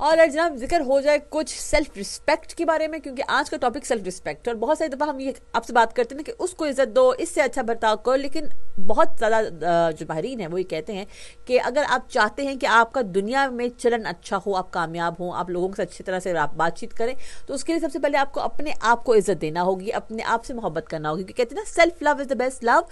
और जनाब जिक्र हो जाए कुछ सेल्फ रिस्पेक्ट के बारे में, क्योंकि आज का टॉपिक सेल्फ रिस्पेक्ट है और बहुत सारी दफ़ा हम ये आपसे बात करते हैं कि उसको इज्जत दो, इससे अच्छा बर्ताव करो, लेकिन बहुत ज़्यादा जो माहिरीन है वो ये कहते हैं कि अगर आप चाहते हैं कि आपका दुनिया में चलन अच्छा हो, आप कामयाब हो, आप लोगों से अच्छी तरह से आप बातचीत करें, तो उसके लिए सबसे पहले आपको अपने आप को इज्जत देना होगी, अपने आप से मोहब्बत करना होगी, क्योंकि कहते हैं ना self love is the best love.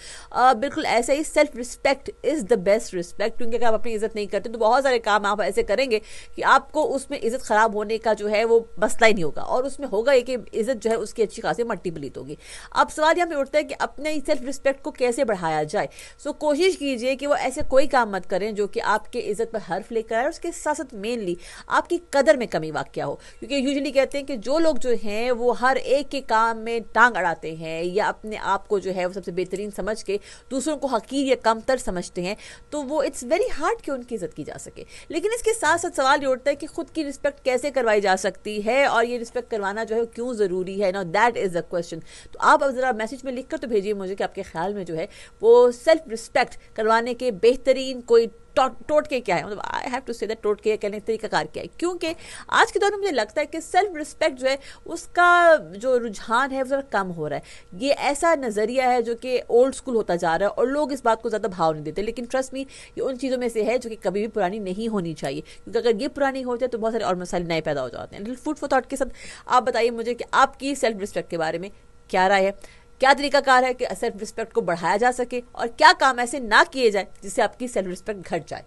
बिल्कुल ऐसे ही self respect is the best respect, क्योंकि अगर आप अपनी इज्जत नहीं करते तो बहुत सारे काम आप ऐसे करेंगे कि आपको उसमें इज्जत खराब होने का जो है वो मसला ही नहीं होगा, और उसमें होगा ये कि इज्जत जो है उसकी अच्छी खासी मट्टी पलीत होगी। अब सवाल यहाँ पे उठता है कि अपने सेल्फ रिस्पेक्ट को कैसे बढ़ाया जाए। सो कोशिश कीजिए कि वो ऐसे कोई काम मत करें जो कि आपके इज्जत पर हर्फ लेकर आए, और उसके साथ साथ मेनली आपकी कदर में कमी वाक़या हो, क्योंकि यूजुअली कहते हैं कि जो लोग जो हैं वो हर एक के काम में टांग अड़ाते हैं या अपने आप को जो है वो सबसे बेहतरीन समझ के दूसरों को हकीर या कमतर समझते हैं, तो वो इट्स वेरी हार्ड कि उनकी इज्जत की जा सके। लेकिन इसके साथ साथ सवाल ये उठता है कि खुद की रिस्पेक्ट कैसे करवाई जा सकती है, और ये रिस्पेक्ट करवाना जो है क्यों ज़रूरी है। Now that is the question. तो आप अब ज़रा मैसेज में लिख कर तो भेजिए मुझे कि आपके ख्याल में जो है वो सेल्फ रिस्पेक्ट करवाने के बेहतरीन कोई टोटके क्या है, मतलब I have to say that टोटके कहने का तरीकाकार क्या है, क्योंकि आज के दौर में मुझे लगता है कि सेल्फ रिस्पेक्ट जो है उसका जो रुझान है वो ज़रा कम हो रहा है। ये ऐसा नज़रिया है जो कि ओल्ड स्कूल होता जा रहा है और लोग इस बात को ज़्यादा भाव नहीं देते, लेकिन ट्रस्ट मी ये उन चीज़ों में से है जो कि कभी भी पुरानी नहीं होनी चाहिए, क्योंकि अगर ये पुरानी हो जाए तो बहुत सारे और मसाले नए पैदा हो जाते हैं। लिटिल फूड फॉर थॉट के साथ आप बताइए मुझे कि आपकी सेल्फ रिस्पेक्ट के बारे में क्या राय है, क्या तरीकाकार है कि सेल्फ रिस्पेक्ट को बढ़ाया जा सके, और क्या काम ऐसे ना किए जाए जिससे आपकी सेल्फ रिस्पेक्ट घट जाए।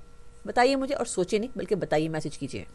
बताइए मुझे, और सोचिए नहीं बल्कि बताइए, मैसेज कीजिए।